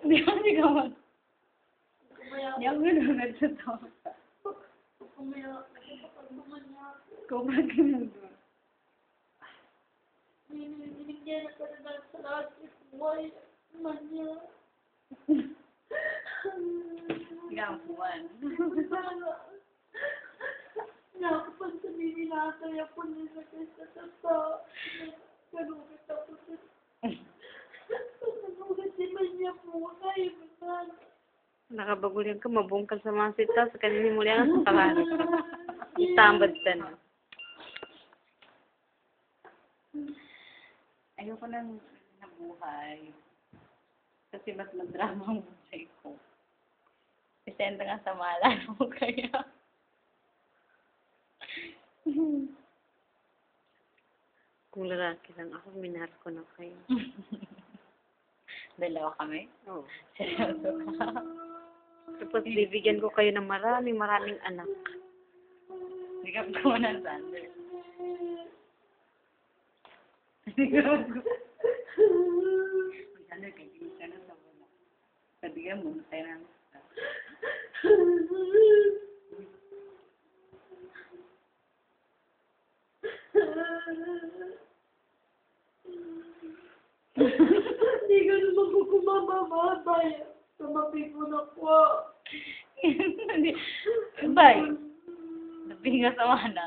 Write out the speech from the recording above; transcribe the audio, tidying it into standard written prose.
Hindi ako mag... Hindi ako nagtatawa. Cobra ka lang doon. Binigyan na talaga sa lahat ng buhay. Manya. Gapuan. Nakapag sabihin na saya po nila sa tata. Kanugit ako sa... Kanugit si Manya po. Kaya ba? Nakabagulian ka, mabungkal sa mga sita, sa kanini muli ang sakarani. Itambad ka na. Ayoko nang nabuhay. Kasi mas madrama ang buhay ko. Isenta nga sa maalala mo kaya. Kung lalaki lang ako, minahal ko na kayo. Dalawa kami? Oo. Seryoso ka? Tapos bibigyan ko kayo ng maraming anak. Bigyan ko ng Sander. Sander, kagigil ka na sa wala. Sabihan mo, tayo na. Hindi ka naman ko kumabababay. Tumapi ko na po. Bye. Nabinga sa mana.